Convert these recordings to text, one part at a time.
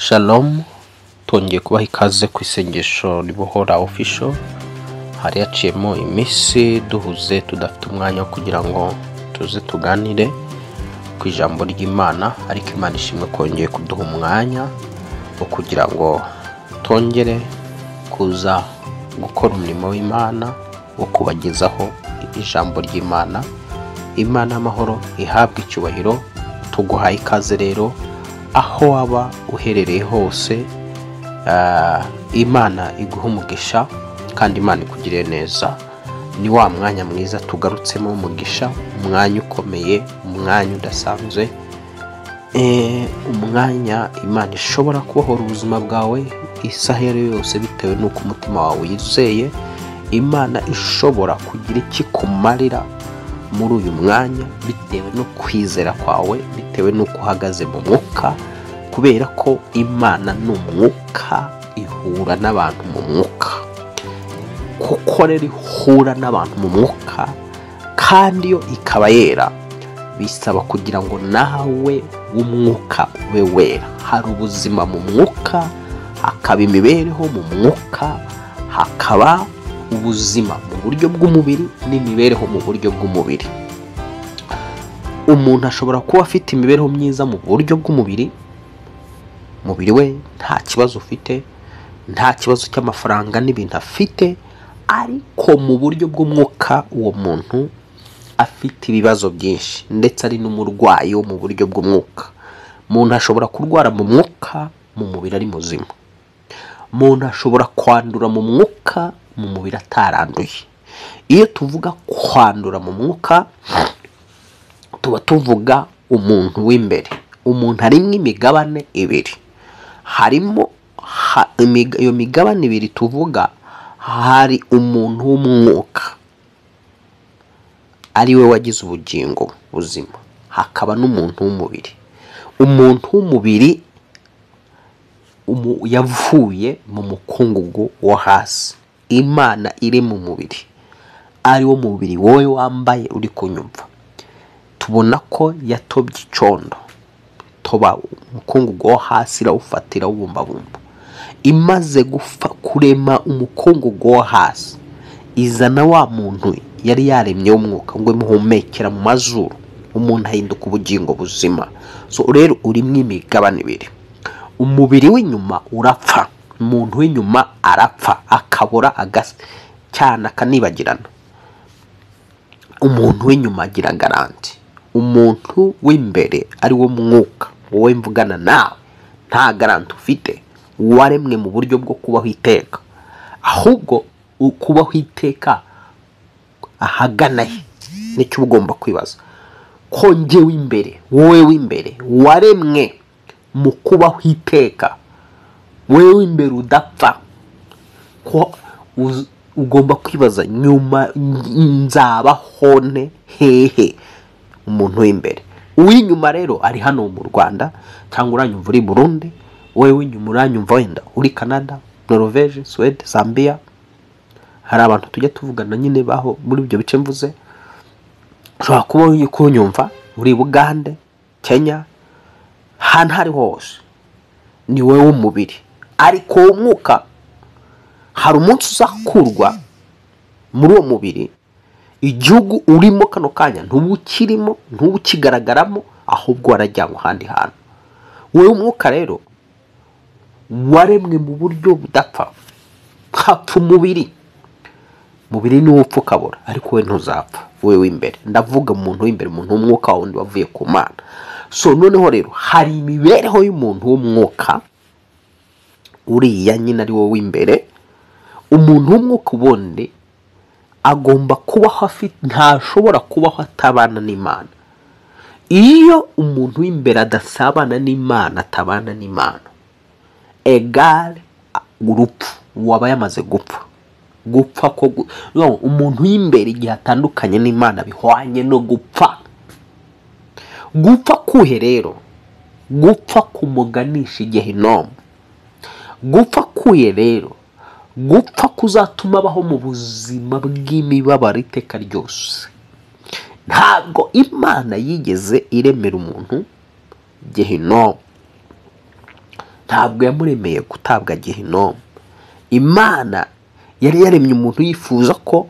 Shalom, twongeye kubaha ikaze ku isengesho ribohora official. Hari haciyemo iminsi duhuze tudafite umwanya wo kugira ngo tuze tuganire ku ijambo ry'Imana, ariko Imana ishimwe kongeye kuduha umwanya wo kugira ngo tongere kuza gukora umurimo w'Imana wo kubagezaho ijambo ry'Imana. Imana y'amahoro ihabwa icyubahiro. Tuguhaye ikaze rero aho waba uherereye hose. Imana iguha umugisha kandi Imana ikugirire neza. Ni wa mwanya mwiza tugarutsemo umugisha, umwanya ukomeye, umwanya udasanzwe, umwanya Imana ishobora kubohora ubuzima bwawe isaha iyo ari yo yose bitewe n'uko umutima wawe yizeye. Imana ishobora kugira ikikumarira muri uyu mwanya bitewe no kwizera kwawe, bitewe n'uko uhagaze mu mwuka, kubera ko Imana ni umwuka, ihura n'abantu mu mwuka. Kuko rero ihura n'abantu mu mwuka kandi yo ikaba yera, bisaba kugira ngo nawe w'umwuka ube wera. Hari ubuzima mu mwuka, hakaba imibereho mu mwuka, hakaba ubuzima mu buryo bw'umubiri n'imibereho mu buryo bw'umubiri. Umuntu ashobora kuba afite imibereho myiza mu buryo bw'umubiri, umubiri we nta kibazo ufite, nta kibazo cy'amafaranga n'ibintu afite, ariko mu buryo bw'umwuka uwo muntu afite ibibazo byinshi, ndetse ari n'umurwayi wo mu buryo bw'umwuka. Umuntu ashobora kurwara mu mwuka, mu mubiri ari muzima. Umuntu ashobora kwandura mu mwuka, mu mubiri ataranduye. Iyo tuvuga kwandura mu mwuka, tuba tuvuga umuntu w'imbere. Umuntu harimo imigabane ibiri. Harimo iyo migabane ibiri tuvuga, hari umuntu w'umwuka ari we wagize ubugingo buzima, hakaba n'umuntu w'umubiri. Umuntu w'umubiri yavuye mu mukungugu wo hasi. Imana iri mu mubiri, ari wo mubiri wowe wambaye uri kunyumva. Tubona ko yatobye icondo, toba umukungugu wo hasi irawufatira wubumbabumba. Imaze kurema umukungugu wo hasi, izana wa muntu yari yaremye w'umwuka ngo imuhumekera mu mazuru, umuntu ahinduka ubugingo buzima. So rero urimo imigabane ibiri. Umubiri w'inyuma urapfa, umuntu w'inyuma arapfa, akabora cyane akanibagirana. Umuntu w'inyuma agira garanti. Umuntu w'imbere ari wo mwuka, wowe mvugana nawe, nta garanti ufite. Waremwe mu buryo bwo kubaho iteka, ahubwo kubaho iteka ahagana he nicyo ugomba kwibaza. Ko njyewe imbere, wowe w'imbere waremwe mu kubaho iteka, wowe w'imbere udapfa, ko ugomba kwibaza nyuma nzabaho ne hehe. Umuntu w'imbere. Uw'inyuma rero ari hano mu Rwanda, cyangwa uranyumva uri Burundi, wowe w'inyuma uranyumva wenda uri Canada, Norvège, Suède, Zambia. Hari abantu tujya tuvugana nyine baho muri ibyo bice mvuze. Ushobora kuba kunyumva uri Bugande, Kenya, ahantu hari hose. Ni wowe w'umubiri, ariko umwuka hari umunsi uzakurwa muri uwo mubiri. Igihugu urimo kano kanya ntubukirimo, ntubukigaragaramo, ahubwo warajyanwe ahandi hantu. Wowe umwuka rero waremwe mu buryo budapfa, hapfa umubiri. Umubiri niwo upfa ukabora, ariko we ntuzapfa. Wowe w'imbere, ndavuga umuntu w'imbere, umuntu w'umwuka wundi wavuye ku Mana. So noneho rero hari imibereho y'umuntu w'umwuka, uriya nyine ari wowe w'imbere. Umuntu w'umwuka ubundi agomba kubaho afite, ntashobora kubaho atabana n'Imana. Iyo umuntu w'imbere adasabana n'Imana, atabana n'Imana, egale urupfu, waba yamaze gupfa. Gupfa ko umuntu w'imbere igihe atandukanye n'Imana bihwanye no gupfa. Gupfa kuhe rero, gupfa kumuganisha Gehinomu. Gupfa kuye rero, gupfa kuzatuma abaho mu buzima bw'imibabaro iteka ryose. Ntabwo Imana yigeze iremera umuntu Gehinomu. ntabwo yamuremeye gutabwa gehinomu. Imana yari yaremye umuntu yifuza ko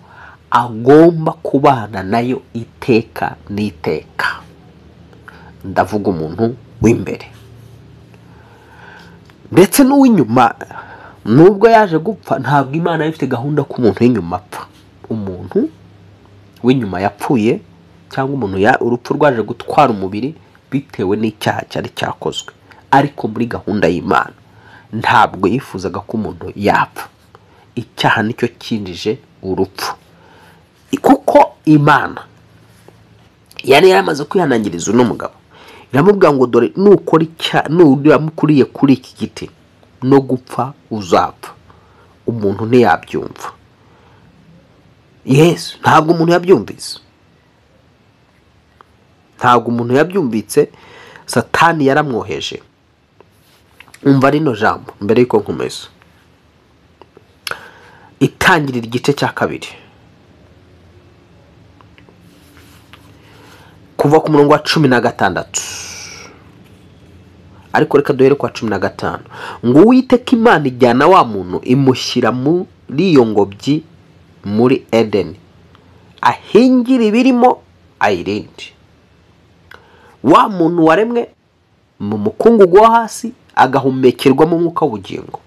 agomba kubana nayo iteka n'iteka. Ndavuga umuntu w'imbere ndetse n'uw'inyuma. Nubwo yaje gupfa, ntabwo Imana ifite gahunda ko umuntu w'inyuma apfa. Umuntu w'inyuma yapfuye, cyangwa umuntu urupfu rwaje gutwara umubiri bitewe n'icyaha cyari cyakozwe, ariko muri gahunda y'Imana ntabwo yifuzaga ko umuntu yapfa. Icyaha nicyo cyinjije urupfu, kuko Imana yari yamaze kwihanangiriza uno mugabo. Iramubwira ngo dore nukora icyaha, nuramukuriye kuri iki giti no gupfa uzapfa. Umuntu ntiyabyumva. Yesu ntabwo umuntu yabyumvise. Ntabwo umuntu yabyumvise. Satani yaramwoheje. Umva rino jambo mbere yuko nkomeza. Itangirira igice cya 2 kuva ku murongo wa 16, ariko reka duhere kwa 15. Ngo Uwiteka Imana ijyana wa muntu imushyira muri iyo ngobyi muri Edeni, ahingira ibirimo ayirinde. Wa muntu waremwe mu mukungugu wo hasi agahumekerwamo umwuka w'ubugingo,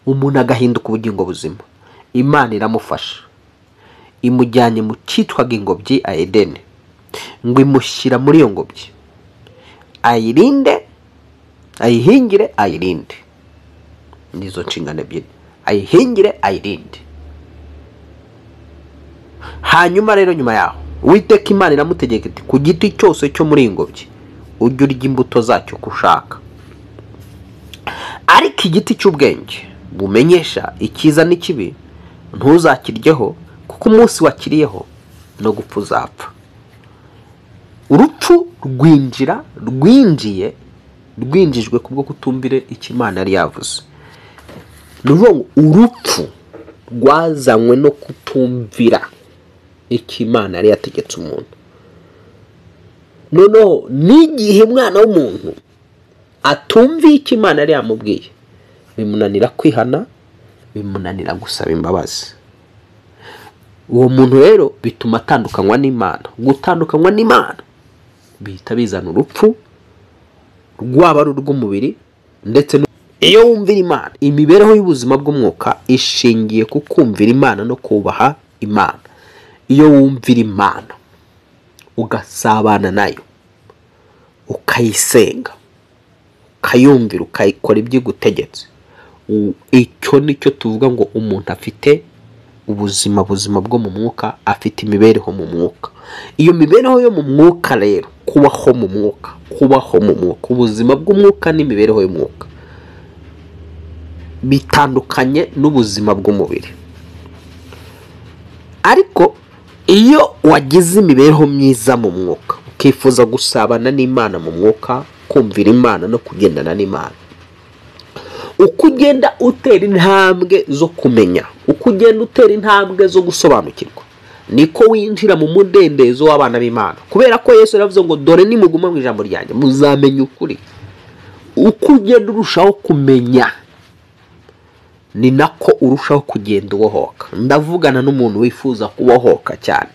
umuntu agahinduka ubugingo buzima. Imana iramufasha, imujyanye mu cyitwaga ingobyi ya Edeni, ngo imushyira muri iyo ngobyi ayirinde, ayihingire, ayirinde. Nizo nshingano ebyiri: ayihingire, ayirinde. Hanyuma rero nyuma yaho Uwiteka Imana iramutegeka iti, ku giti cyose cyo muri ingobyi ujye urya imbuto zacyo kushaka, ariko igiti cy'ubwenge bumenyesha icyiza n'ikibi ntuzakiryeho, kuko umunsi wakiriyeho no gupfa uzapfa. Urupfu rwinjijwe kubwo kutumvira icyo Imana yari yavuze. Nuvuga urupfu rwazanywe no kutumvira icyo Imana yari yategetse umuntu. Noneho n'igihe umwana w'umuntu atumviye icyo Imana yari yamubwiye, bimunanira kwihana, bimunanira gusaba imbabazi. Uwo muntu rero bituma atandukanywa n'Imana. Gutandukanywa n'Imana bihita bizana urupfu, rwaba ari urw'umubiri ndetse iyo wumvira Imana. Imibereho y'ubuzima bw'umwuka ishingiye ku kumvira Imana no kubaha Imana. Iyo wumvira Imana ugasabana nayo, ukayisenga, ukayumvira, ukayikora ibyo igutegetse, icyo nicyo tuvuga ngo umuntu afite ubuzima bwo mu mwuka, afite imibereho mu mwuka. Iyo mibereho yo mu mwuka rero, kubaho mu mwuka, ubuzima bw'umwuka n'imibereho y'umwuka bitandukanye n'ubuzima bw'umubiri. Ariko iyo wagize imibereho myiza mu mwuka, ukifuza gusabana n'Imana mu mwuka, kumvira Imana no kugendana n'Imana, uko ugenda utera intambwe zo kumenya, uko ugenda utera intambwe zo gusobanukirwa, niko winjira mu mudendezo w'abana b'Imana. Kubera ko Yesu yaravuze ngo dore nimuguma mu ijambo ryanjye muzamenya ukuri. Uko ugenda urushaho kumenya, ni nako urushaho kugenda ubohoka. Ndavugana n'umuntu wifuza kubohoka cyane.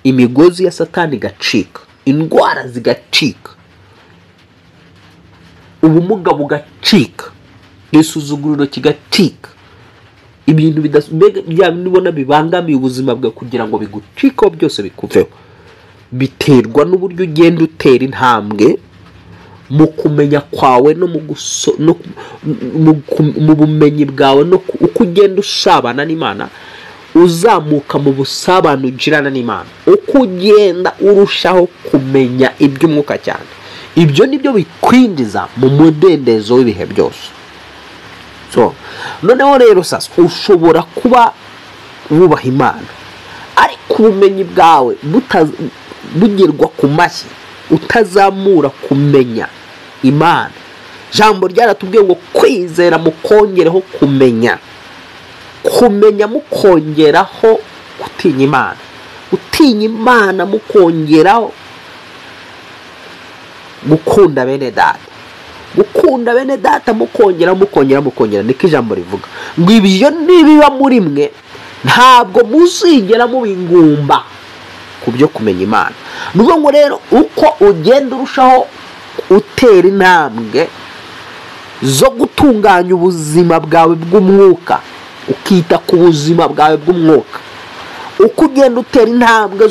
Imigozi ya Satani igacika, indwara zigacika, ubumuga bugacika, isuzuguriro kigacika, ibintu bidasubira bibangamiye ubuzima bwawe kugira ngo bigucikeho byose bikuveho. Biterwa n'uburyo ugenda utera intambwe mu kumenya kwawe no mu bumenyi bwawe, no uko ugenda usabana n'Imana, uzamuka mu busabane ugirana n'Imana, uko ugenda urushaho kumenya iby'umwuka cyane. Ibyo nibyo bikwinjiza mu mudendezo w'ibihe byose. Noneho rero sasa ushobora kuba wubaha Imana, ariko ubumenyi bwawe bugirwa ku mashyi, utazamura kumenya Imana. Jambo ryaratubwiye ngo kwizera mukongereho kumenya, mukongeraho gutinya Imana, gutinya Imana mukongeraho gukunda bene data, gukunda bene data mukongera niko ijambo rivuga ngo ibyo nibiba muri mwe ntabwo muzigera mubingumba ku byo kumenya Imana. Nuko ngo rero uko ugenda urushaho utera intambwe zo gutunganya ubuzima bwawe bw'umwuka, ukita ku buzima bwawe bw'umwuka, uko ugenda utera intambwe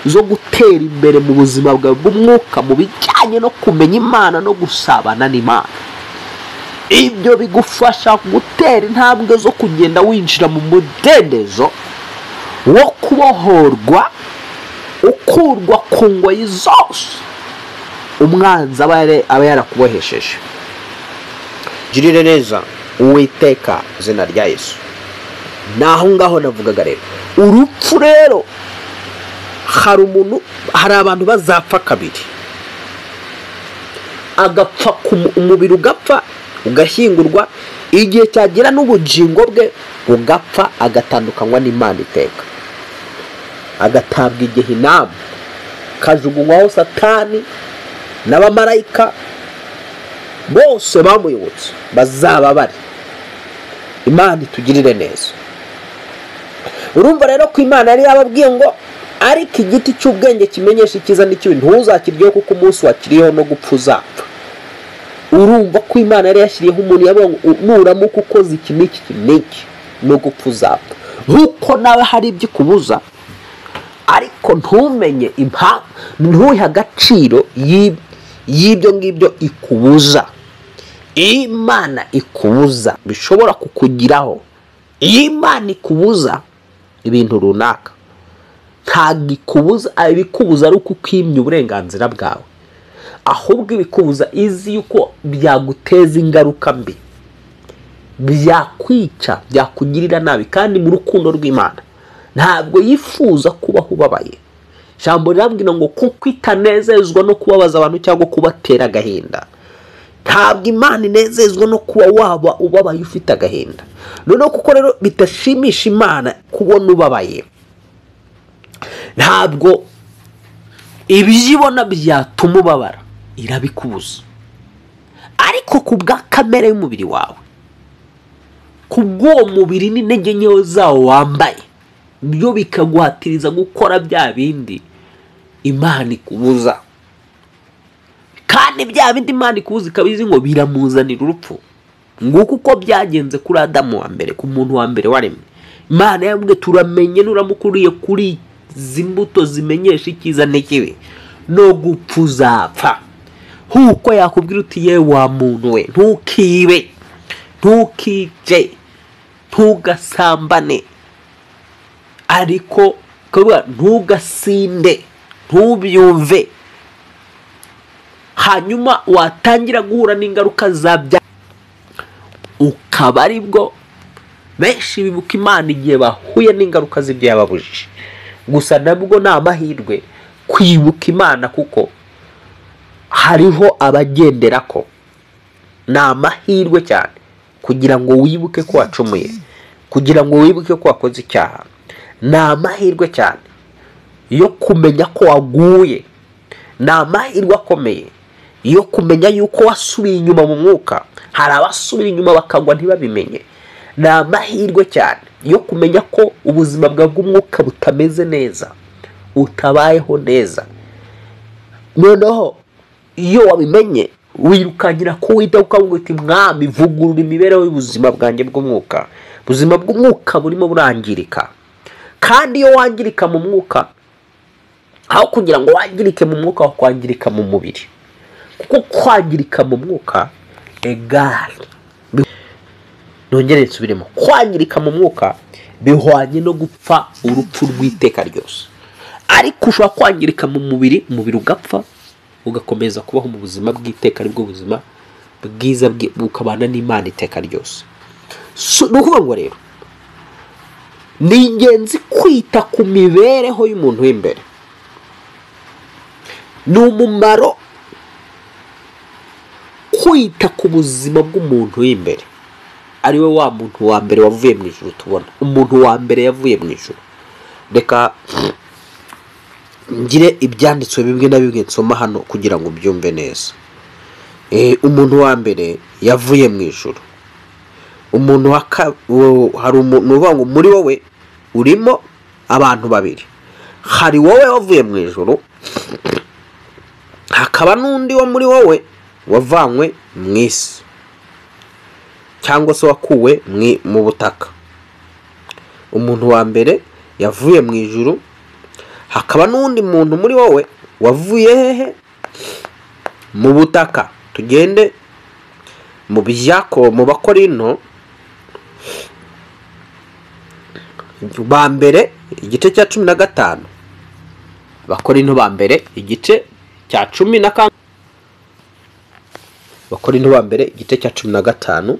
zo gutera imbere mu buzima bwawe bw'umwuka mu bijyanye no kumenya Imana no gusabana n'Imana, ibyo bigufasha gutera intambwe zo kugenda winjira mu mudendezo wo kubohorwa, ukurwa ku ngoyi zose umwanzi aba yarakubohesheje. Girire neza Uwiteka izina rya Yesu. Naho ngaho navugaga rero urupfu rero, hari abantu bazapfa kabiri, agapfa umubiri ugapfa ugashyingurwa, igihe cyagera n'ubugingo bwe ugapfa agatandukanywa n'Imana iteka, agatabwa igehinamu, kajugunywaho Satani n'abamarayika bose bamuyobotse bazaba bari. Imana itugirire neza. Urumva rero ko Imana yari yababwiye ngo ariko igiti cy'ubwenge kimenyesha icyiza n'ikibi ntuzakiryeho kuko umunsi wakiriyeho no gupfa uzapfa. Urumva ko Imana yari yashyiriyeho umuntu yabonye nuramuka ukoze iki n'iki no gupfa uzapfa. Nkuko nawe hari ibyo kubuza ariko ntumenye impamvu, ntuhe agaciro y'ibyo ngibyo ikubuza. Imana ikubuza bishobora kukugiraho. Imana ikubuza ibintu runaka, ntabwo ibikubuza ari uko ukwimye uburenganzira bwawe, ahubwo ibikubuza izi yuko byaguteza ingaruka mbi, byakwica, byakugirira nabi. Kandi mu rukundo rw'Imana ntabwo yifuza kubaho ubabaye. Ijambo rirambwira ngo kuko itanezezwa no kubabaza abantu cyangwa kubatera agahinda. Ntabwo Imana inezezwa no kuba waba ubabaye ufite agahinda. Noneho kuko rero bitashimisha Imana kubona ubabaye, ntabwo ibyibona byatuma ubabara, irabikubuza. Ariko ku bwa kamere y'umubiri wawe, ku bw'uwo mubiri n'intege nke zawo wambaye, byo bikaguhatiriza gukora bya bindi Imana ikubuza. Kandi bya bindi Imana ikubuza ikabizi ngo biramuzanira urupfu. Nguko uko byagenze kuri Adamu wa mbere, ku muntu wa mbere waremwe. Imana yambwiye turamenye nuramukuriye kuri izi mbuto zimenyesha icyiza n'ikibi no gupfa uzapfa. Huko yakubwira uti yewe wa muntu we, ntukibe, ntukice, ntugasambane, ariko ntugasinde, ntubyumve. Hanyuma watangira guhura n'ingaruka zabya, ukaba aribwo benshi bibuka Imana igihe bahuye n'ingaruka z'ibyo yababujije. Gusa nabwo ni amahirwe kwibuka Imana, kuko hariho abagendera ko. Ni amahirwe cyane kugira ngo wibuke ko wacumuye, kugira ngo wibuke ko wakoze icyaha. Ni amahirwe cyane yo kumenya ko waguye. Ni amahirwe akomeye yo kumenya yuko wasubiye inyuma mu mwuka. Hari abasubira inyuma bakagwa ntibabimenye. Ni amahirwe cyane yo kumenya ko ubuzima bwawe bw'umwuka butameze neza, utabayeho neza. Noneho iyo wabimenye wirukankira ko wita ukavuga uti Mwami vugurura imibereho y'ubuzima bwanjye bw'umwuka. Ubuzima bw'umwuka burimo burangirika. Kandi iyo wangirika mu mwuka, aho kugira ngo wangirike mu mwuka aho kwangirika mu mubiri, kuko kwangirika mu mwuka egal, nongere nsubiremo, kwangirika mu mwuka bihwanye no gupfa urupfu rw'iteka ryose. Ariko ushobora kwangirika mu mubiri, umubiri ugapfa, ugakomeza kubaho mu buzima bw'iteka, aribwo buzima bwiza bukabana n'Imana iteka ryose. Nukuvuga ngo rero ni ingenzi kwita ku mibereho y'umuntu w'imbere. Ni umumaro kwita ku buzima bw'umuntu w'imbere, ariwe wa muntu wa mbere wavuye mu ijuru. Tubona umuntu wa mbere yavuye mu ijuru. Reka ngire ibyanditswe bimwe na bimwe nsoma hano kugira ngo byumve neza. umuntu wa mbere yavuye mu ijuru. Umuntu hari umuntu uvuga ngo muri wowe urimo abantu babiri. Hari wowe wavuye mu ijuru, hakaba n'undi wo muri wowe wavanywe mu isi cyangwa se wakuwe mu butaka. Umuntu wa mbere yavuye mu ijuru, hakaba n'undi muntu muri wowe wavuye hehe? Mu butaka. Tugende mu Bakorinto ba mbere igice cya 15. Bakorinto ba mbere igice cya 15. Bakorinto ba mbere igice cya 15.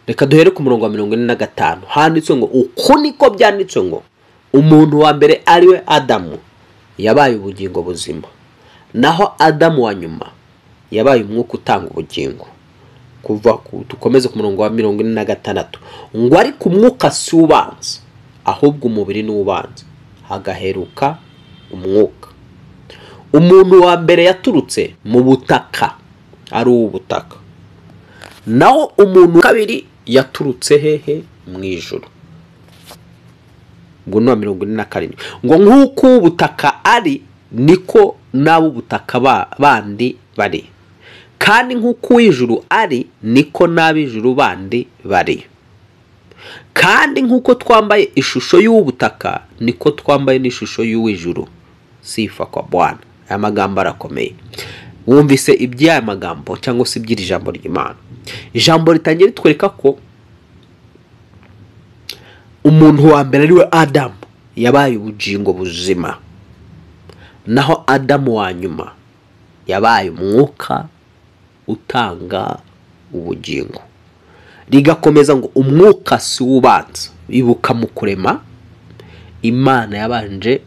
Reka duhere ku murongo wa 45. Handitse ngo uko niko byanditse ngo umuntu wa mbere ari we Adamu yabaye ubugingo buzima, naho Adamu wa nyuma yabaye umwuka utanga ubugingo. Dukomeze ku murongo wa 46. Ngo ari ku mwuka si ubanza, ahubwo umubiri ni ubanza, hagaheruka umwuka. Umuntu wa mbere yaturutse mu butaka, ari ubutaka, naho umuntu kabiri yaturutse hehe? Mu ijuru. Ngo no 47. Ngo nk'uko ubutaka ari niko n'ab'ubutaka bandi bari, kandi nk'uko ijuru ari niko n'ab'ijuru bandi bari, kandi nk'uko twambaye ishusho y'ubutaka niko twambaye n'ishusho y'ijuru. Sifa kwa Bwana. Aya magambo arakomeye. Wumvise iby'aya magambo cyangwa se iby'iri jambo ry'Imana. Ijambo ritangiye ritwereka ko umuntu wa mbere ari we Adamu yabaye ubugingo buzima, naho Adamu wa nyuma yabaye umwuka utanga ubugingo. Rigakomeza ngo umwuka si ubanza. Ibuka mu kurema Imana yabanje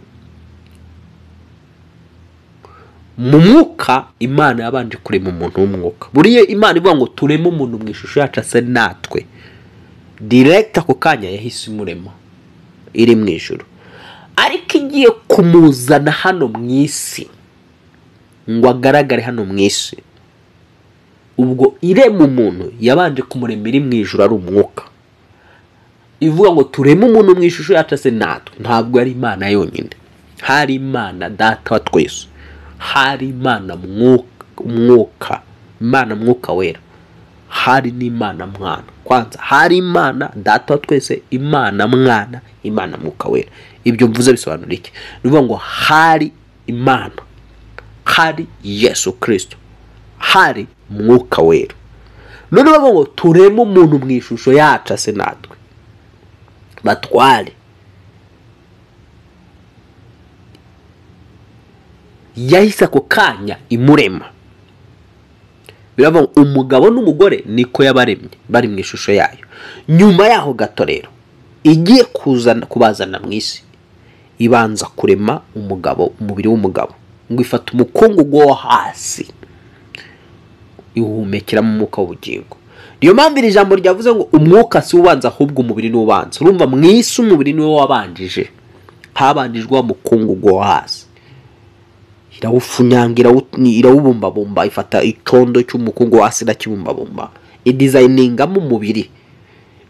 mu mwuka, Imana yabanje kurema umuntu w'umwuka. Buriye Imana ivuga ngo tureme umuntu mu ishusho yacu ase natwe, direct ako kanya yahise imurema iri mu ijuru. Ariko igiye kumuzana hano mu isi ngo agaragare hano mu isi, ubwo irema umuntu yabanje kumurema iri mu ijuru ari umwuka. Ivuga ngo tureme umuntu mu ishusho yacu ase natwe, ntabwo ari Imana yonyine, hari Imana Data wa twese, hari Imana mwuka, Imana mwuka wera, hari n'Imana mwana. Kwanza hari Imana Data wa twese, Imana mwana, Imana mwuka wera. Ibyo mvuze bisobanura iki? Nivuga ngo hari Imana, hari Yesu Kristo, hari mwuka wera. None bavuga ngo tureme umuntu mu ishusho yacu ase natwe, batware. Yahise ako kanya imurema. Biravuga ngo umugabo n'umugore niko yabaremye bari mu ishusho yayo. Nyuma yaho gato rero igiye kubazana mu isi, ibanza kurema umugabo, umubiri w'umugabo, ngo ifata umukungugu wo hasi ihumekera mu mwuka w'ubugingo. Niyo mpamvu iri jambo ryavuze ngo umwuka si ubanza ahubwo umubiri ni ubanza. Urumva mu isi umubiri niwe wabanjije, habanjijwe umukungugu wo hasi. Irawufunyangira, irawubumbabumba, ifata ikondo cy'umukungu hasi na kibumbabumba, idizayiningamo umubiri.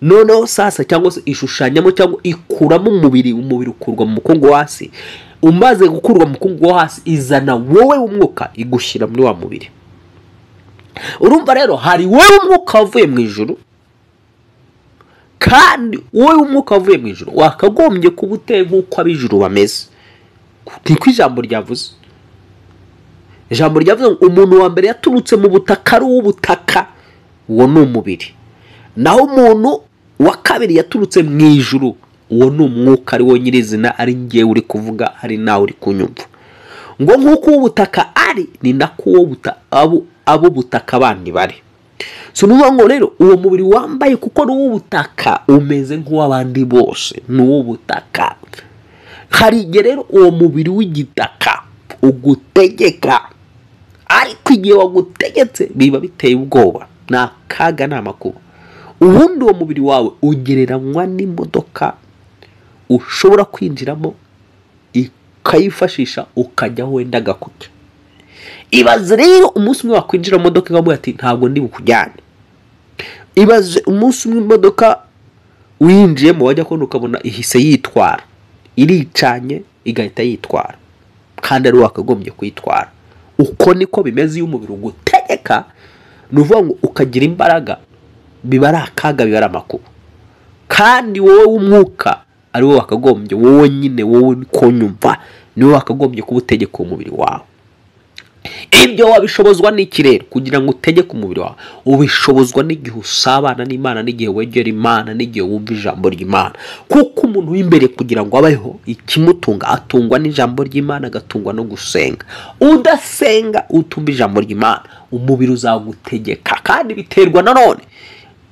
Noneho sasa cyangwa se ishushanyamo cyangwa ikuramo umubiri. Umubiri ukurwa mu mukungu hasi. Umaze gukurwa mu mukungu hasi, izana wowe w'umwuka igushyira muri wa mubiri. Urumva rero hari wowe umwuka wavuye mu ijuru, kandi wowe umwuka wavuye mu ijuru wakagombye kuba uteye nk'uko ab'ijuru bameze. Niko ijambo ryavuze. Ijambo ryavuze ngo umuntu wa mbere yaturutse mu butaka ari uw'ubutaka, uwo ni umubiri. Naho umuntu wa kabiri yaturutse mu ijuru, uwo ni umwuka, ari wo nyirizina, ari ngewe uri kuvuga, ari nawe uri kunyumva. Ngo nk'uko ubutaka ari ni nako abo butaka bandi bari. So nuvuga ngo rero uwo mubiri wambaye kuko ni uw'ubutaka umeze nk'uw'abandi bose, ni uw'ubutaka. Hari igihe rero uwo mubiri w'igitaka ugutegeka, ariko igihe wagutegetse biba biteye ubwoba, n'akaga n'amakuba. Ubundi uwo mubiri wawe ugereranywa n'imodoka ushobora kwinjiramo ukayifashisha ukajya wenda gakujya. Ibaze rero umunsi umwe wakwinjira mu modoka nkavuga ati ntabwo ndi bukujyane. Ibaze umunsi umwe imodoka winjiyemo wajya kubona ukabona ihise yitwara, iricanye igahita yitwara kandi ari wakagombye kuyitwara. Uko niko bimeze iyo umubiri ugutegeka, nuvuga ngo ukagira imbaraga, biba ari akaga, biba ari amakuba. Kandi wowe w'umwuka ari wowe wakagombye, wowe nyine, wowe ko nyumva niwe wakagombye kubutegeka umubiri wawe. Ibyo wabishobozwa n'iki rero? Kugira ngo utegeke umubiri wawe ubishobozwa n'igihe usabana n'Imana, n'igihe wegera Imana, n'igihe wumva ijambo ry'Imana. Kuko umuntu w'imbere kugira ngo abeho ikimutunga atungwa n'ijambo ry'Imana, agatungwa no gusenga. Udasenga utumva ijambo ry'Imana, umubiri uzagutegeka. Kandi biterwa nanone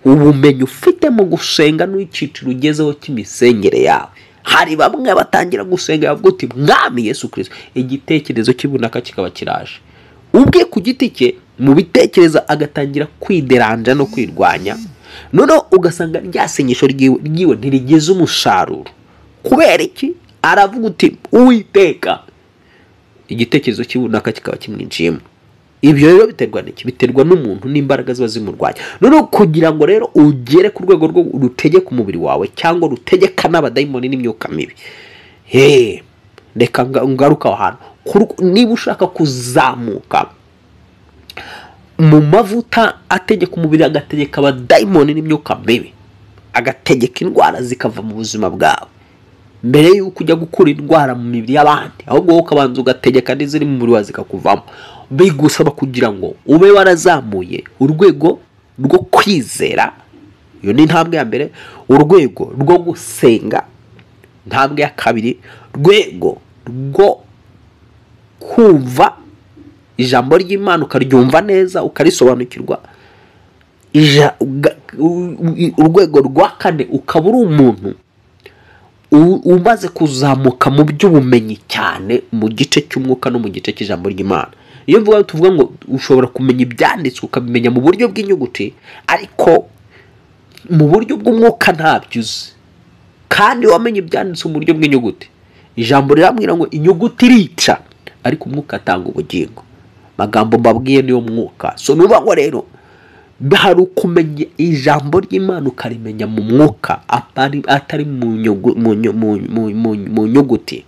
ubumenyi ufite mu gusenga n'ikiciro ugezeho cy'imisengere yawe. Hari bamwe batangira gusenga bavuga uti Mwami Yesu Kristo, igitekerezo cy'ibunaka kikaba kiraje. Ubwe ku giti cye mu bitekereza agatangira kwideranja no kwirwanya, noneho ugasanga ryasenyesho ryiwe ntirigeze umusaruro. Kubera iki? Aravuga uti Uwiteka, igitekerezo cy'ibunaka kikaba kimwinjiyemo. Ibyo rero biterwa n'iki? Biterwa n'umuntu n'imbaraga ziba zimurwanya. Noneho kugira ngo rero ugere ku rwego rwo rutegeka umubiri wawe cyangwa rutegeka n'abadayimoni n'imyuka mibi, reka ngaruka aho hantu. Niba ushaka kuzamuka mu mavuta ategeka umubiri, agategeka abadayimoni n'imyuka mibi, agategeka indwara zikava mu buzima bwawe, mbere y'uko ujya gukura indwara mu mibiri y'abandi, ahubwo wowe ukabanza ugategeka n'iziri mu mubiri wawe zikakuvamo. Bigusaba kugira ngo ube warazamuye urwego rwo kwizera, iyo ni intambwe ya mbere. Urwego rwo gusenga, intambwe ya kabiri. Urwego rwo kumva ijambo ry'Imana ukaryumva neza ukarisobanukirwa. Urwego rwa kane ukaba uri umuntu umaze kuzamuka mu by'ubumenyi cyane mu gice cy'umwuka no mu gice cy'ijambo ry'Imana. Iyo tuvuga ngo ushobora kumenya ibyanditswe ukabimenya mu buryo bw'inyuguti, ariko mu buryo bw'umwuka ntabyo uzi. Kandi wamenye ibyanditswe mu buryo bw'inyuguti, ijambo rirambwira ngo inyuguti irica ariko umwuka atanga ubugingo. Magambo mbabwiye niyo mwuka. So nuvuga ngo rero hari ukumenya ijambo ry'Imana ukarimenya mu mwuka atari mu nyuguti.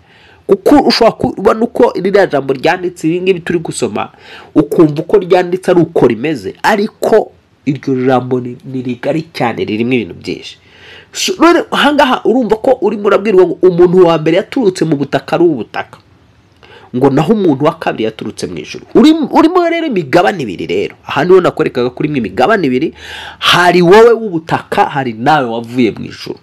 Kuko ushobora kubona uko iriya jambo ryanditse ibi ngibi turi gusoma, ukumva uko ryanditse ari uko rimeze, ariko iryo jambo ni rigari cyane, ririmo ibintu byinshi. None ahangaha urumva ko urimo urabwirwa ngo umuntu wa mbere yaturutse mu butaka ari ubutaka, ngo naho umuntu wa kabiri yaturutse mu ijuru. Urimo rero imigabane ibiri. Rero aha niho nakwerekaga kuri imwe imigabane ibiri. Hari wowe w'ubutaka, hari nawe wavuye mu ijuru.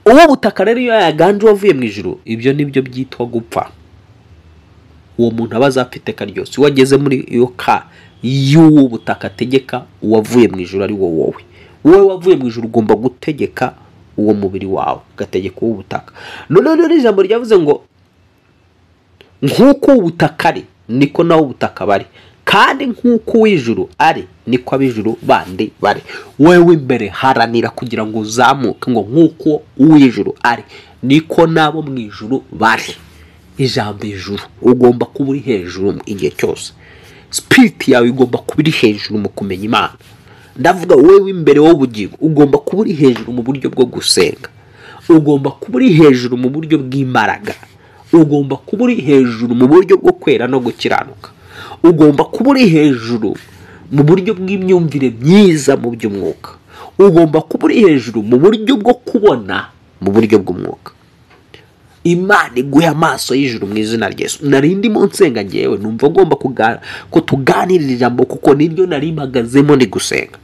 Uwo butaka rero iyo yaganje wavuye mu ijuru, ibyo nibyo byitwa gupfa. Uwo muntu aba azapfiteka ryose. Wageze muri iyo ka y'uwo butaka ategeka uwavuye mu ijuru ari wowe. Wowe wavuye mu ijuru ugomba gutegeka uwo mubiri wawe, ugategeka uwo butaka. None ijambo ryavuze ngo nk'uko ubutaka ari niko nawo ubutaka bari, kandi nk'uko uw'ijuru ari niko ab'ijuru bandi bari. Wewe imbere haranira kugira ngo uzamuke, ngo nk'uko uw'ijuru ari niko nabo mu ijuru bari. Ijambo ijuru ugomba kuba uri hejuru igihe cyose. Spirit yawe igomba kuba iri hejuru mu kumenya Imana. Ndavuga wewe imbere w'ubugingo ugomba kuba uri hejuru mu buryo bwo gusenga, ugomba kuba uri hejuru mu buryo bw'imbaraga, ugomba kuba uri hejuru mu buryo bwo kwera no gukiranuka, ugomba kuba uri hejuru mu buryo bw'imyumvire myiza mu by'umwuka, ugomba kuba uri hejuru mu buryo bwo kubona mu buryo bw'umwuka. Imana iguhe amaso y'ijuru mu izina rya Yesu. Narindi mu nsenga ngewe numva ngomba ko tuganirira ijambo, kuko niryo nari mpagazemo ndi gusenga.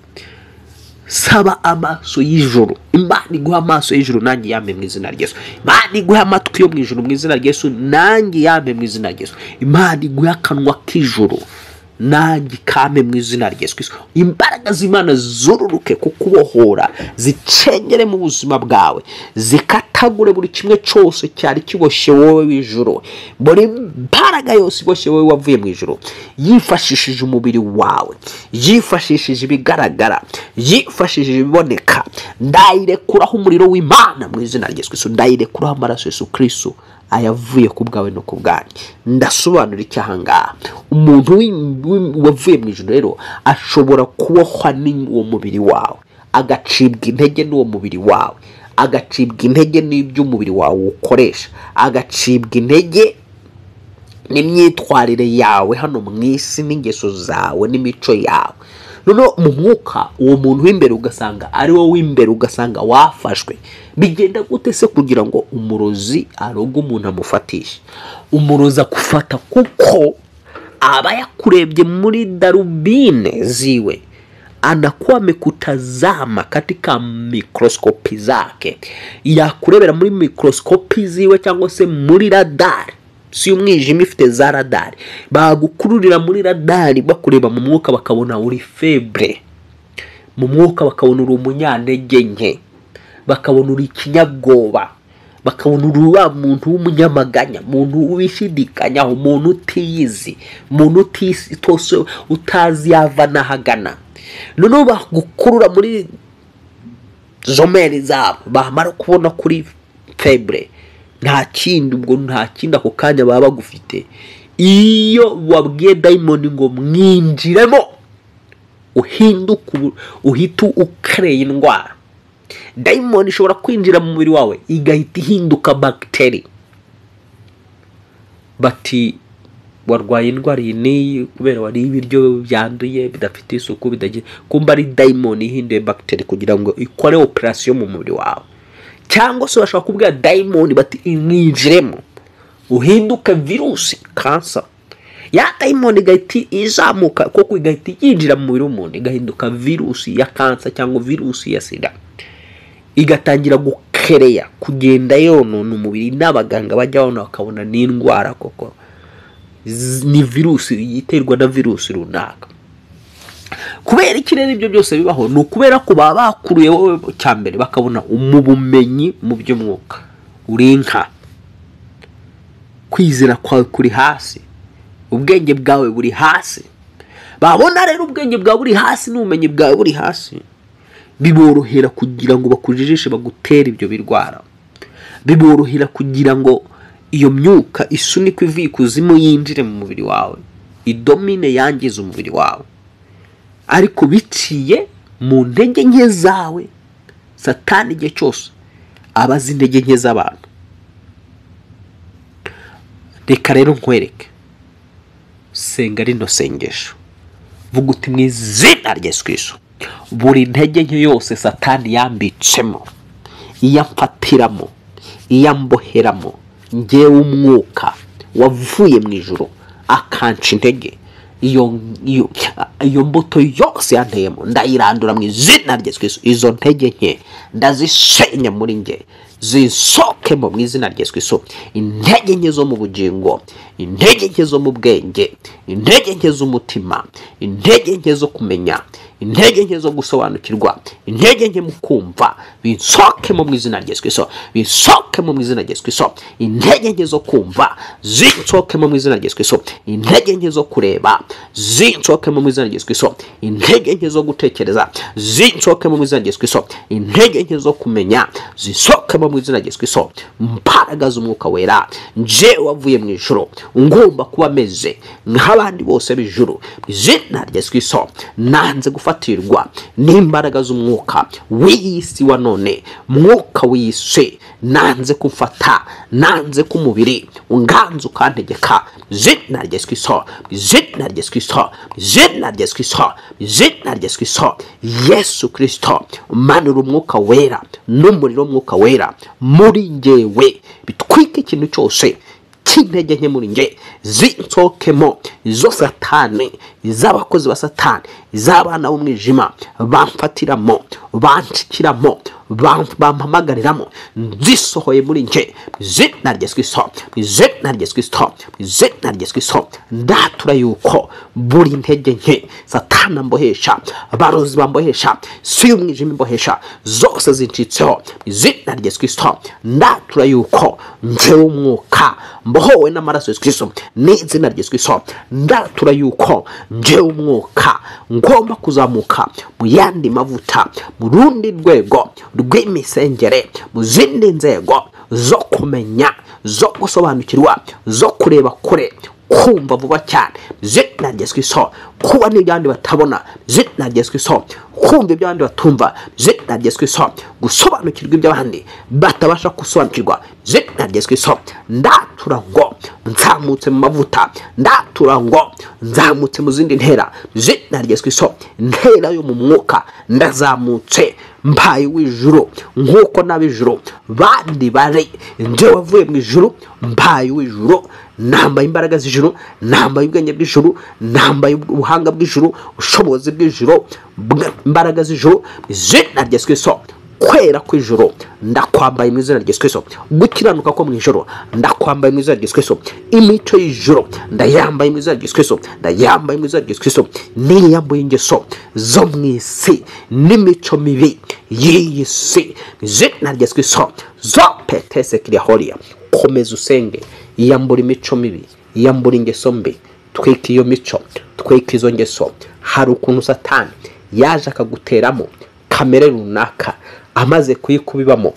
Saba amaso y'ijuru. Imana iguhe amaso y'ijuru nanjye yampe mu izina rya Yesu. Imana iguhe amatwi yo mu ijuru mu izina rya Yesu nanjye yampe mu izina rya Yesu. Imana iguhe akanwa k'ijuru nanjye kame mu izina rya Yesu. Imbaraga z'Imana zururuke kukubohora, zicengere mu buzima bwawe, zikatagure buri kimwe cyose cyari kiboshye wowe w'ijuru. Buri mbaraga yose iboshye wowe wavuye mu ijuru, yifashishije umubiri wawe, yifashishije ibigaragara, yifashishije ibiboneka, ndayirekuraho umuriro w'Imana mu izina rya Yesu. Ndayirekuraho amaraso Yesu Kristo ayavuye ku bwawe no ku bwanjye. Ndasobanura icyaha ngaha. Umuntu wavuye mu ijuru rero ashobora kubohwa n'uwo mubiri wawe, agacibwa intege n'uwo mubiri wawe, agacibwa intege n'ibyo umubiri wawe ukoresha, agacibwa intege n'imyitwarire yawe hano mu isi, n'ingeso zawe n'imico yawe. Noneho mu mwuka uwo muntu w'imbere ugasanga ari wowe w'imbere, ugasanga wafashwe. Bigenda gute se kugira ngo umurozi aroge umuntu amufatishe? Umurozi akufata kuko aba yakurebye muri darubine ziwe, anakuwa amekutazama katika mikroskopi zake, yakurebera muri mikroskopi ziwe cyangwa se muri radari. Si umwijima ifite za radari, bagukururira muri radari bakureba mu mwuka bakabona uri febre, mu mwuka bakabona uri umunyantege nke, bakabona uri ikinyabwoba, bakabona uri wa muntu w'umunyamaganya, muntu wishidikanya, umuntu utiyizi, umuntu utazi yava n'ahagana. Noneho bagukurura muri zomeri zabo, bamara kubona kuri febre, nta kindi ubwo nta kindi ako kanya baba bagufite. Iyo wabwiye daimoni ngo mwinjiremo, uhinduka uhita ukareye indwara. Daimoni ishobora kwinjira mu mubiri wawe igahita ihinduka bagiteri, bati warwaye indwara iyi kubera wari ibiryo byanduye bidafite isuku bidagiye. Kumba ari daimoni ihinduye bagiteri kugira ngo ikore operation mu mubiri wawe. Cyangwa se bashaka kubwira daimoni bati imwinjiremo, uhinduka virusi kansa. Ya daimoni igahita izamuka kuko igahita yinjira mu mubiri w'umuntu, igahinduka virusi ya kansa cyangwa virusi ya sida, igatangira gukereya kugenda yonona umubiri. N'abaganga bajya babona bakabona n'indwara koko ni virusi yiterwa na virusi runaka. Kubera ikirere ibyo byose bibaho, ni ukubera ko baba bakuruye wowe cyambere bakabona umubumenyi mu by'umwuka uri nka, kwizera kwawe kuri hasi, ubwenge bwawe buri hasi. Babona rero ubwenge bwawe buri hasi n'ubumenyi bwawe buri hasi, biborohera kugira ngo bakujijishe bagutere ibyo birwara. Biborohera kugira ngo iyo myuka isunikwe ivuye ikuzimu yinjire mu mubiri wawe, idomine yangiza umubiri wawe. Ariko biciye mu ntege nke zawe. Satani igihe cyose abazi intege nke z'abantu. Reka rero nkwereke, senga rino sengesho, vuga uti mu izina rya Yesu Kristo, buri ntege nke yose Satani yambitsemo, iyamfatiramo, iyamboheramo, njyewe umwuka wavuye mu ijuru akanca intege, iyo mbuto yose yanteyemo ndayirandura mu izina rya Yesu Kristo. Izo ntege nke ndazisenya muri nge, zinsokemo mu izina rya Yesu Kristo. Intege nke zo mu bugingo, intege nke zo mu bwenge, intege nke z'umutima, intege nke zo kumenya, intege nke zo gusobanukirwa, intege nke mu kumva, binsokemo mu izina rya Yesu Kristo, binsokemo mu izina rya Yesu Kristo. Intege nke zo kumva zinsokemo mu izina rya Yesu Kristo, intege nke zo kureba zinsokemo mu izina rya Yesu Kristo, intege nke zo gutekereza zinsokemo mu izina rya Yesu Kristo, intege nke zo kumenya zisokemo mu izina rya Yesu Kristo. Mbaraga z'umwuka wera, nje wavuye mu ijuru, ngomba kuba meze nk'abandi bose b'ijuru mu izina rya Yesu Kristo. Nanze gufatirwa n'imbaraga z'umwuka w'isi wa none, mwuka w'isi nanze kumfata, nanze kumubiri unganze ukantegeka izina rya Yesu Kristo, izina rya Yesu Kristo, izina rya Yesu Kristo, izina rya Yesu Kristo. Yesu Kristo, manura umwuka wera n'umuriro w'umwuka wera muri njyewe, bitwike ikintu cyose cy'intege nke muri nge, zinsokemo izo Satani, iz'abakozi ba Satani, iz'abana b'umwijima bamfatiramo, banshikiramo, bampamagariramo, zisohoye muri nge izina rya Yesu Kristo, izina rya Yesu Kristo, izina rya Yesu Kristo. Ndatura yuko buri ntege nke Satani ambohesha, abarozi bambohesha, si umwijima imbohesha, zose zincitseho izina rya Yesu Kristo. Ndatura yuko njyewe umwuka mbohowe n'amaraso ya Yesu Kristo n'izina rya Yesu Kristo. Ndatura yuko njyewe umwuka ngomba kuzamuka mu yandi mavuta, mu rundi rwego rw'imisengere, mu zindi nzego zo kumenya, zo gusobanukirwa, zo kureba kure, kumva vuba cyane, izina rya Yesu Kristo, kuba n'ibyandi batabona, izina rya Yesu Kristo, kumva iby'abandi batumva, izina rya Yesu Kristo, gusobanukirwa iby'abandi batabasha gusobanukirwa, izina rya Yesu Kristo. Ndatura ngo nzamutse mu mavuta, ndatura ngo nzamutse mu zindi ntera, izina rya Yesu Kristo. Ntera yo mu mwuka ndazamutse, mbaye w'ijuru nk'uko n'ab'ijuru bandi bari, njye wavuye mu ijuru mbaye w'ijuru, nambaye imbaraga z'ijuru, nambaye ubwenge bw'ijuru, nambaye ubuhanga bw'ijuru, ubushobozi bw'ijuru, imbaraga z'ijuru, izina rya Yesu Kristo. Kwera kw'ijuru ndakwambaye mu izina rya Yesu Kristo, gukiranuka ko mu ijuru ndakwambaye mu izina rya Yesu Kristo, imico y'ijuru ndayambaye mu izina rya Yesu Kristo, ndayambaye mu izina rya Yesu Kristo. Niyambuye ingeso zo mu isi n'imico mibi y'iyi si, izina rya Yesu Kristo. Zo petese kirihoria, komeza usenge, yambura imico mibi, yambura ingeso mbi, twika iyo mico, twika izo ngeso. Hari ukuntu Satani yaje akaguteramo kamere runaka, amaze kuyikubibamo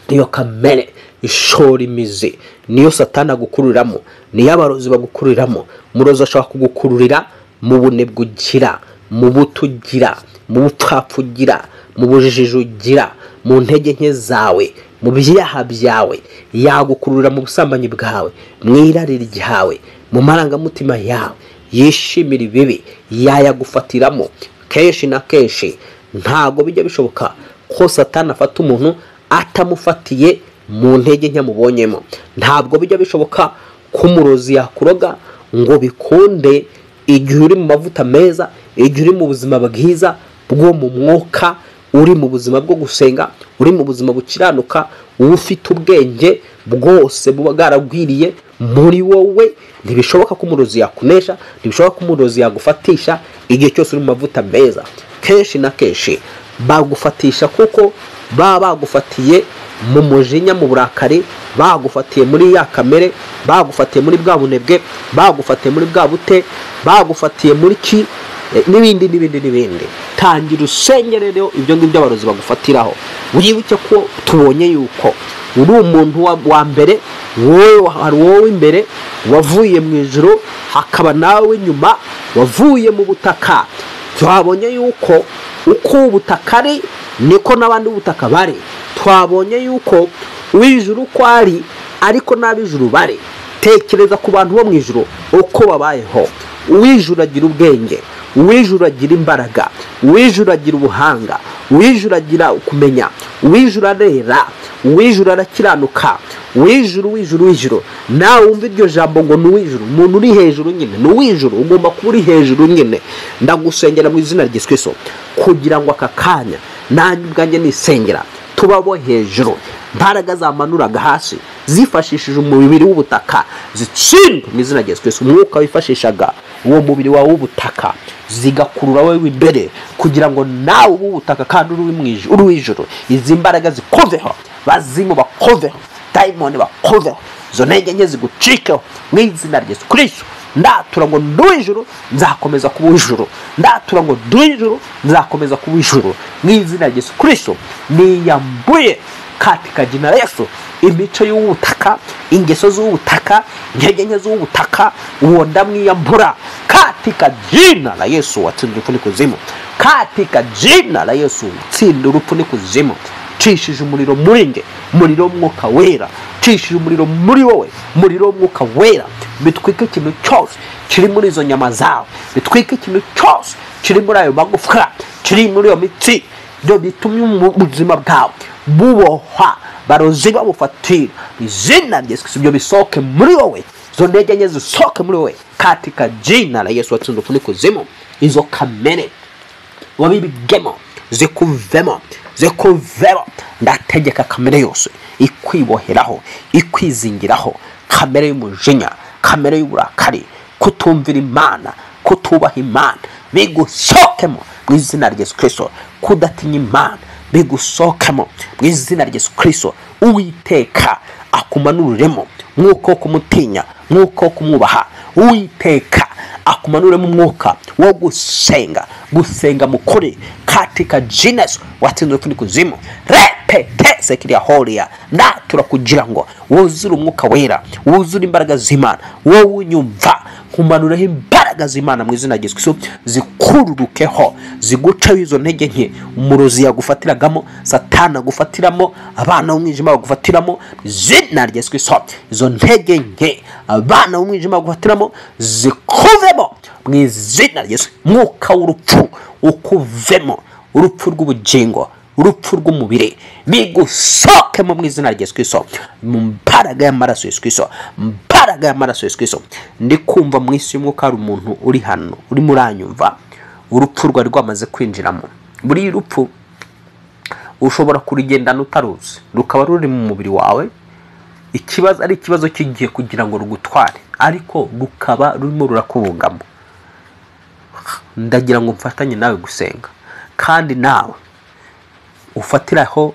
iyo kamere ishora imizi, niyo Satani agukururiramo, niyo abarozi bagukururiramo. Umurozi ashobora kugukururira mu bunebwe ugira, mu buto ugira, mu bupfapfa ugira, mu bujiji ugira, mu ntege nke zawe, mu byaha byawe. Yagukururira mu busambanyi bwawe, mu irari ryawe, mu marangamutima yawe, yishimira ibibi yayagufatiramo. Kenshi na kenshi ntago bijya bishoboka ko Satani afata umuntu atamufatiye mu ntege nke mubonyemo. Ntabwo bijya bishoboka ko umurozi yakuroga ngo bikunde igihe uri mu mavuta meza, igihe uri mu buzima bwiza bwo mu mwuka, uri mu buzima bwo gusenga, uri mu buzima bukiranuka, ufite ubwenge bwose buba bwaragwiriye muri wowe. Ntibishoboka ko umurozi yakunesha, ntibishoboka ko umurozi yagufatisha igihe cyose uri mu mavuta meza. Kenshi na kenshi bagufatisha kuko baba bagufatiye mu mujinya, mu burakari, bagufatiye muri ya kamere, bagufatiye muri bwa bunebwe, bagufatiye muri bwa bute, bagufatiye muri ki n'ibindi. Tangira usengerero ibyo ngibyo abarozi bagufatiraho. Wibuke ko tubonye yuko uri umuntu wa mbere, wowe imbere wavuye mu ijuru, hakaba nawe nyuma wavuye mu butaka. Twabonye yuko uko ubutaka ari niko n'abandi ubutaka bari. Twabonye yuko uw'ijuru ko ari ariko n'ab'ijuru bari. Tekereza ku bantu bo mu ijuru uko babayeho. Uw'ijuru agira ubwenge, uw'ijuru agira imbaraga, uw'ijuru agira ubuhanga, uw'ijuru agira kumenya, uw'ijuru arera, uw'ijuru arakiranuka, uw'ijuru. Nawe wumva iryo jambo ngo n'uw'ijuru, umuntu uri hejuru nyine, n'uw'ijuru ugomba kuba uri hejuru nyine. Ndagusengera mu izina rya Yesu Kristo kugira ngo aka kanya nanjye ubwanjye nisengera tubabo hejuru. Imbaraga zamanuraga hasi zifashishije umubiri w'ubutaka zitsindwe mu izina rya Yesu Kristo. Umwuka wifashishaga uwo mubiri wawe w'ubutaka zigakurura wowe imbere kugira ngo nawe w'ubutaka kandi uri w'ijuru, izi mbaraga zikoveho, bazimu bakoveho, daimoni bakoveho, zo ntege nke zigucikeho mu izina rya Yesu Kristo. Ndatura ngo nd'ijuru nzakomeza kuba ijuru, ndatura ngo nd'ijuru nzakomeza kuba ijuru mu izina rya Yesu Kristo. Niyambuye katika jina la Yesu imico y'ubutaka, ingeso z'ubutaka, intege nke z'ubutaka, uwo ndamwiyambura katika jina la Yesu watsinda urupfu n'ikuzimu, katika jina la Yesu utsinda urupfu n'ikuzimu. Cishije umuriro muri nge, umuriro w'umwuka wera, cishije umuriro muri wowe, umuriro w'umwuka wera. Bitwike ikintu cyose kiri muri izo nyama zawe, bitwike ikintu cyose kiri muri ayo magufwa, kiri muri iyo mitsi, byo bitumye ubuzima bwawe bubohwa, barozi babufatira izina rya Yesu. Ibyo bisohoke muri wowe, zo ntege nke zisohoke muri wowe katika jina la Yesu watsinda urupfu n'ikuzimu. Izo kamere wabibigemo zikuvemo. Ndategeka kamere yose ikwiboheraho, ikwizingiraho, kamere y'umujinya, kamere y'uburakari, kutumvira Imana, kutubaha Imana, bigusohokemo mu izina rya Yesu Kristo. Kudatinya Imana bigusohokemo mu izina rya Yesu Kristo. Uwiteka akumanuremo mwuko wo kumutinya, mwuko wo kumwubaha. Uwiteka akumanure mu mwuka wo gusenga mukuri katika jina Yesu. Watsinze kuri kuzimu repete sekiria holia natura kugira ngo wuzure umwuka wera, wuzure imbaraga z'Imana, wowe unyumva kumanureho imbaraga z'Imana mu izina rya Yesu zikururukeho, ziguca izo ntege nke umurozi yagufatiragamo, satana gufatiramo, abana b'umwijima bagufatiramo, izina rya Yesu izo ntege nke abana b'umwijima bagufatiramo zikuvemo mu izina rya Yesu. Mwuka w'urupfu ukuvemo, urupfu rw'ubugingo, urupfu rw'umubiri bigusokemo mu izina rya Yesu mu mbaraga y'amaraso Yesu Kristo, mbaraga y'amaraso Yesu Kristo. Ndi kumva mu isi y'umwuka hari umuntu uri hano uri muranyumva urupfu rwari rwamaze kwinjiramo. Buri rupfu ushobora kurigendana utaruzi, rukaba ruri mu mubiri wawe, ikibazo ari ikibazo kigiye kugira ngo rugutware, ariko rukaba rurimo rurakubungamo. Ndagira ngo mfatanye nawe gusenga, kandi nawe ufatiraho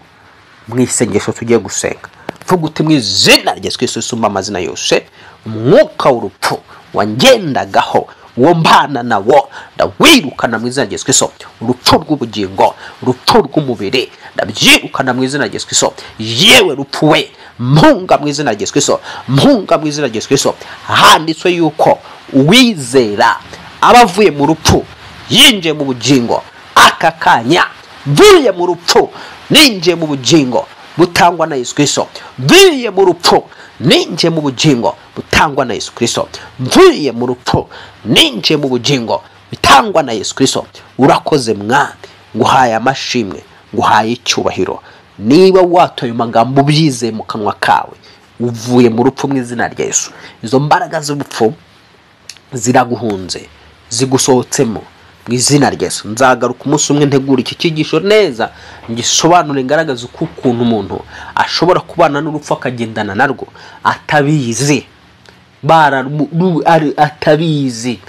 mu isengesho tugiye gusenga. Vuga uti mu izina rya Yesu Kristo usumba amazina yose, umwuka w'urupfu wangendagaho uwo mbana nawo ndawirukana mu izina rya Yesu Kristo. Urupfu rw'ubugingo, urupfu rw'umubiri ndabyirukana mu izina rya Yesu Kristo. Yewe rupfu we mpunga mu izina rya Yesu Kristo, mpunga mu izina rya Yesu Kristo. Handitswe yuko uwizera abavuye mu rupfu yinjiye mu bugingo. Aka kanya mvuye mu rupfu ninjiye mu bugingo butangwa na Yesu Kristo, mvuye mu rupfu ninjiye mu bugingo butangwa na Yesu Kristo, mvuye mu rupfu ninjiye mu bugingo bitangwa na Yesu Kristo. Urakoze mwami, nguhaye amashimwe, nguhaye icyubahiro. Niba watoye magambo ubyize mu kanwa kawe, uvuye mu rupfu mu izina rya Yesu. Izo mbaraga z'ubupfu ziraguhunze, zigusohotsemo mu izina rya Yesu. Nzagaruka umunsi umwe ntegura iki cyigisho neza, ngisobanure ngaragaza ukuntu umuntu ashobora kubana n'urupfu akagendana narwo atabizi, atabizi,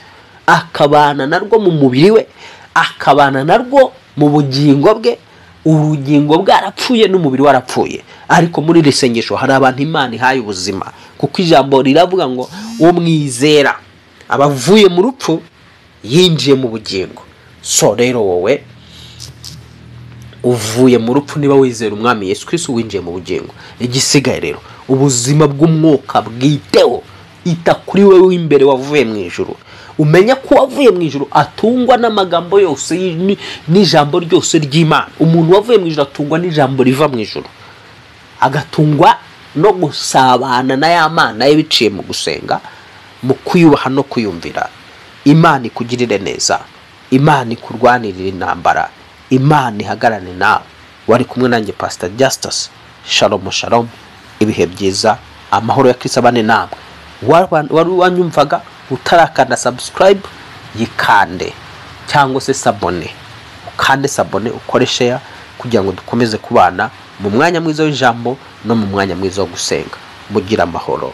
akabana narwo mu mubiri we, akabana narwo mu bugingo bwe, urugingo bwarapfuye n'umubiri warapfuye. Ariko muri iri sengesho hari abantu Imana ihaye ubuzima, kuko ijambo riravuga ngo umwizera abavuye mu rupfu yinjiye mu bugingo. So rero wowe uvuye mu rupfu, niba wizera umwami Yesu Kristo winjiye mu bugingo. Igisigaye rero ubuzima bw'umwuka bwiteho, ita kuri wewe w'imbere wavuye mu ijuru. Umenya ko wavuye mu ijuru atungwa n'amagambo yose n'ijambo ryose ry'Imana. Umuntu wavuye mu ijuru atungwa n'ijambo riva mu ijuru, agatungwa no gusabana na ya Mana ye biciye mu gusenga, mu kwiyubaha no kuyumvira. Imana ikugirire neza, Imana ikurwanirire intambara, Imana ihagarane nawe. Wari kumwe nanjye Pastor Justus. Shalom shalom, ibihe byiza, amahoro ya Kristo abane namwe. Wari wanyumvaga utarakanda subscribe, yikande cyangwa se sabone, ukande sabone, ukore share kugira ngo dukomeze kubana mu mwanya mwiza w'ijambo no mu mwanya mwiza wo gusenga. Mugira amahoro.